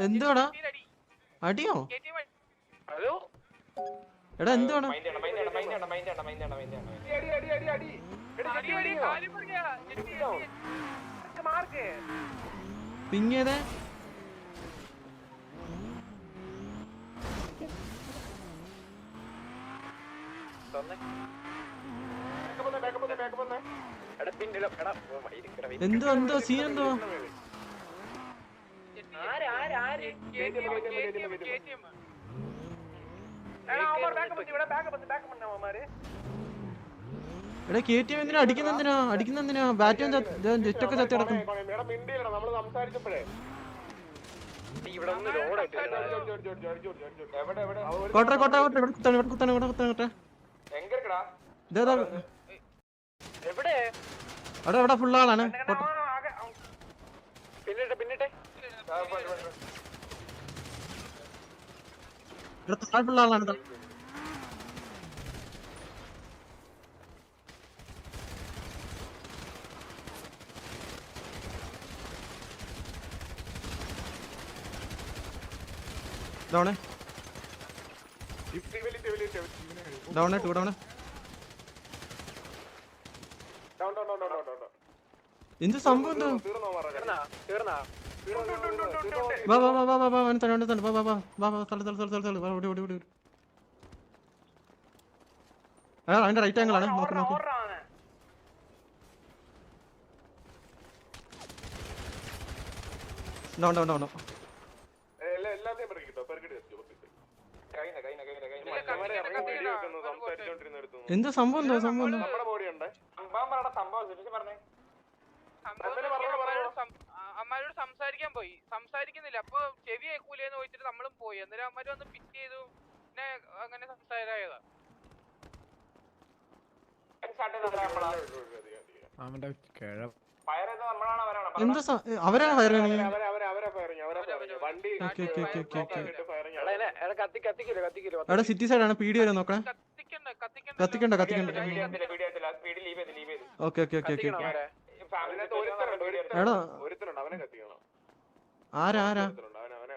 എന്തുവാടാ അടിയോ? എടാ എന്തുവാടാ? പിങ്ങേതേ എന്തോ സീൻ എന്തോ? എടാ KTM എന്തിനാ അടിക്കുന്നെന്തിനാ? ബാറ്റും ജെറ്റൊക്കെ ചത്തി കിടക്കും. എവിടെ ഫുൾ ആളാണ്. ഫുൾ ആളാണ്. എന്ത് സംഭവം എന്തോ? അതിന്റെ റൈറ്റ് ആംഗിൾ ആണ്. നോക്ക് എന്ത് സംഭവം അമ്മാരോട് സംസാരിക്കാൻ പോയി, സംസാരിക്കുന്നില്ല. അപ്പൊ ചെവി കേൾക്കൂലെന്ന് ചോദിച്ചിട്ട് നമ്മളും പോയി. അന്നേരം അമ്മാര് വന്ന് പിറ്റ് ചെയ്തു. പിന്നെ അങ്ങനെ സംസാരമായതാ. അവരാണ് ഫയറിങ്. അവിടെ സിറ്റി സൈഡാണ്. പീടി വരെ നോക്കണേ. കത്തിക്കണ്ട. ഓക്കെ. എടാ ആരാ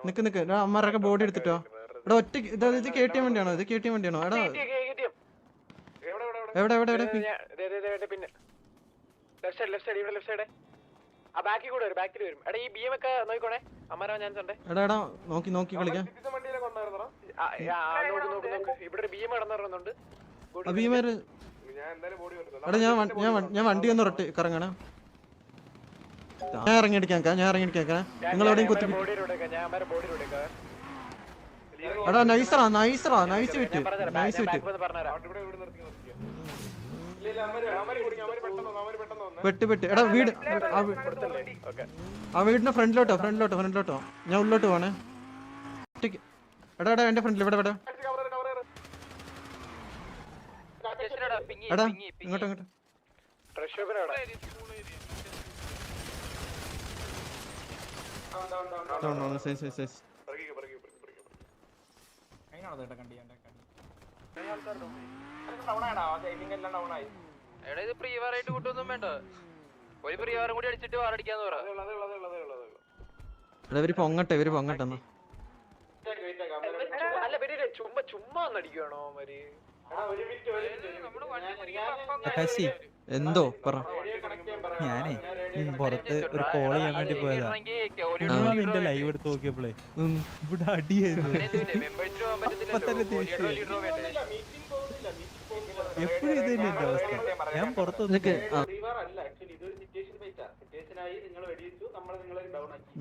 നിക്ക് അമ്മാരൊക്കെ ബോഡി എടുത്തിട്ടോ. ഇവിടെ ഒറ്റ ഇത് KTM വണ്ടിയാണോ? എടാ എവിടെ എടാ നോക്കി കളിക്കാം. എടാ ഞാൻ വണ്ടി ഒന്ന് റൊട്ടി കറങ്ങണ. ഞാൻ ഇറങ്ങിയടിക്കാൻ നിങ്ങൾ എവിടെയും കുത്തി. എടാ നൈസറാ നൈസ് വിറ്റ്. പെട്ട് എടാ വീട് ആ വീടിന്റെ ഫ്രണ്ടിലോട്ടോ. ഞാൻ ഉള്ളോട്ട് പോണേ. എടാ എന്റെ ഫ്രണ്ടിൽ ഇവിടെ എടാ ഇങ്ങോട്ട് ഇത് പ്രീവാറായിട്ട് കൂട്ടൊന്നും വേണ്ട. ഒരു പ്രീവാറും കൂടി അടിച്ചിട്ട് വാറടിക്കാന്ന് പറ. ഇവര് പൊങ്ങട്ടെ ചുമ്മാ അടിക്കുവാണോ? എന്തോ പറ. ഞാനേ പുറത്ത് ഒരു കോൾ ചെയ്യാൻ വേണ്ടി പോയതാ. നിന്റെ ലൈവ് എടുത്ത് നോക്കിയപ്പോഴേ ഇവിടെ അടിയായിരുന്നു. എപ്പോഴും ഇത് തന്നെ എന്റെ അവസ്ഥ. ഞാൻ പുറത്തൊക്കെ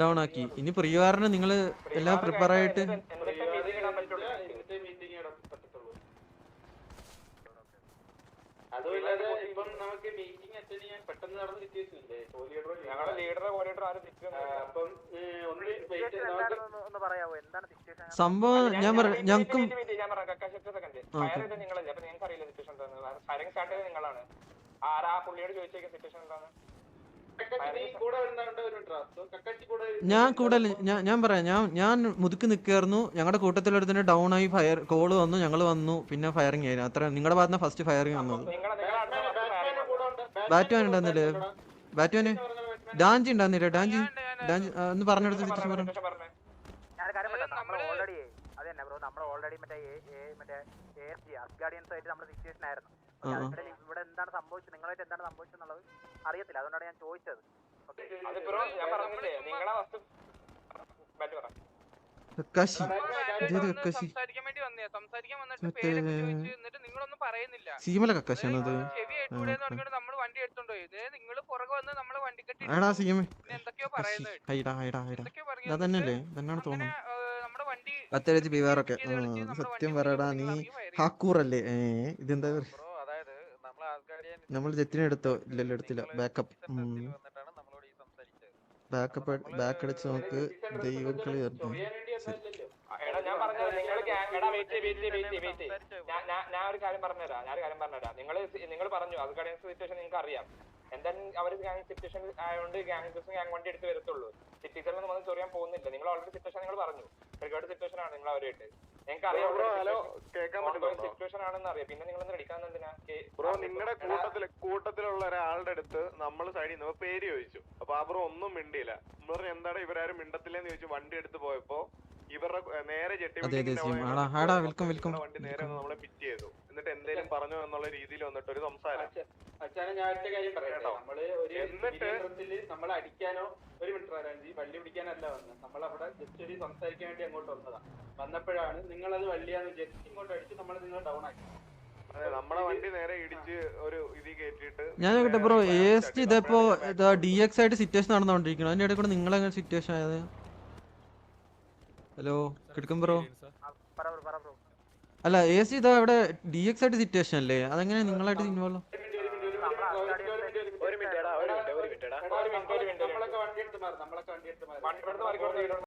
ഡൗൺ ആക്കി. ഇനി പ്രിയവാറിന് നിങ്ങള് എല്ലാം പ്രിപ്പയർ ആയിട്ട് സംഭവം ഞാൻ ഞങ്ങൾക്കും ഞാൻ പറയാം. ഞാൻ മുതുക്കി നിൽക്കായിരുന്നു. ഞങ്ങളുടെ കൂട്ടത്തിലൊരുത്തിന് ഡൗൺ ആയി കോള് വന്നു. ഞങ്ങൾ വന്നു. പിന്നെ ഫയറിംഗ് ആയിരുന്നു. അത്ര നിങ്ങളുടെ ഭാഗത്ത് ഫസ്റ്റ് ഫയറിംഗ് വന്നത്. ബാറ്റ്മാൻ ഉണ്ടെന്നല്ലേ? ബാറ്റ്മാന് ഡാഞ്ചി ഉണ്ടായിരുന്നില്ല ഡാഞ്ചി ഡാഞ്ചി ഒന്ന് പറഞ്ഞെടുത്ത് സിറ്റുവേഷൻ പറഞ്ഞു. ഇവിടെ എന്താണ് സംഭവിച്ചത്, നിങ്ങളായിട്ട് എന്താണ് സംഭവിച്ചെന്നുള്ളത് അറിയത്തില്ല, അതുകൊണ്ടാണ് ഞാൻ ചോദിച്ചത്. കക്കാശി സംസാരിക്കാൻ വേണ്ടി വന്നേ, സംസാരിക്കാൻ വന്നിട്ട് പേരൊക്കെ ചോദിച്ചു, എന്നിട്ട് നിങ്ങളൊന്നും പറയുന്നില്ല. സീമല കക്കാശിയാണത്. ചെവി കേട്ടൂടെന്ന് പറഞ്ഞിട്ട് നമ്മള് വണ്ടി എടുത്തോണ്ട് പോയി. നിങ്ങള് പുറകെ വന്ന് നമ്മളെ വണ്ടി കെട്ടി എന്തൊക്കെയോ പറയുന്നത്, അതന്നെയല്ലേ തന്നെയാണ് തോന്നുന്നു. നമ്മുടെ വണ്ടി അത്യാവശ്യം ബിവാറൊക്കെ സത്യം പറയടാ, നീ ഹാക്കൂറല്ലേ? ഇതെന്താ നമ്മൾ ജെറ്റിനെ എടുത്തോ? ഇല്ലല്ലോ എടുത്തില്ല. ബാക്കപ്പ് ബാക്ക് അടിച്ച് നമുക്ക് ദൈവക്കളി ചേർന്നു. ഞാൻ ഒരു കാര്യം പറഞ്ഞുതരാം. നിങ്ങൾ പറഞ്ഞു അത് സിറ്റുവേഷൻ നിങ്ങൾക്ക് അറിയാം. എന്തായാലും അവർ ഗ്യാങ് സിറ്റുവേഷൻ ആയതുകൊണ്ട് ഗ്യാങ് വണ്ടി എടുത്ത് വരത്തുള്ളൂ. സിറ്റിസണിൽ നമ്മൾ ചൊറിയാൻ പോകുന്നില്ല. നിങ്ങൾ ഓൾറെഡി സിറ്റുവേഷൻ നിങ്ങൾ പറഞ്ഞു, റിഗാർഡ് സിറ്റുവേഷൻ ആണ് നിങ്ങൾ അവരായിട്ട്. ഞങ്ങൾക്ക് അറിയാം സിറ്റുവേഷൻ ആണെന്ന് അറിയാം. പിന്നെ നിങ്ങൾ എടുക്കാൻ എന്തിനാ ബ്രോ? നിങ്ങളുടെ കൂട്ടത്തിലുള്ള ഒരാളുടെ അടുത്ത് നമ്മൾ സൈഡിൽ നിന്ന് പേര് ചോദിച്ചു. അപ്പൊ ആ ബ്രോ ഒന്നും മിണ്ടിയില്ല. നമ്മൾ പറഞ്ഞു എന്താണ് ഇവരാരും മിണ്ടത്തില്ലെന്ന് ചോദിച്ചു. വണ്ടി എടുത്ത് പോയപ്പോ ഇവരുടെ നേരെ വണ്ടി നേരെ നമ്മളെ പിറ്റ് ചെയ്തു. എന്നിട്ട് എന്തേലും പറഞ്ഞു എന്നുള്ള രീതിയിൽ വന്നിട്ട് ഒരു സംസാരം. ഞാൻ ഒറ്റ കാര്യം പറയാം. നമ്മള് ഒരു നമ്മളെ അടിക്കാനോ ഒരു മിനിറ്റ് വള്ളി പിടിക്കാനല്ല വന്നത്. നമ്മളവിടെ ജസ്റ്റ് ഒരു സംസാരിക്കാൻ വേണ്ടി അങ്ങോട്ട് വന്നതാ. വന്നപ്പോഴാണ് നിങ്ങളത് വള്ളിയാന്ന് വിചാരിച്ച് ഇങ്ങോട്ട് അടിച്ച് നമ്മൾ നിങ്ങൾ ഡൗൺ ആക്കി. നമ്മളെ വണ്ടി നേരെ ഇടിച്ച് ഒരു ഇത് കേട്ടിട്ട് ഞാൻ കേട്ടെ ബ്രോ. AST ഇതിപ്പോ DX ആയിട്ട് സിറ്റുവേഷൻ നടന്നുകൊണ്ടിരിക്കണം. അതിന്റെ ഇടയിൽ കൂടെ നിങ്ങളെങ്ങനെ സിറ്റുവേഷൻ ആയത്? ഹലോ കിടക്കും ബ്രോ. അല്ല AST ഇതാ ഇവിടെ DX ആയിട്ട് സിറ്റുവേഷൻ അല്ലേ? അതെങ്ങനെ നിങ്ങളായിട്ട് ഇൻവോൾവ്? നമ്മളൊക്കെ വണ്ടി എടുത്ത് മാറി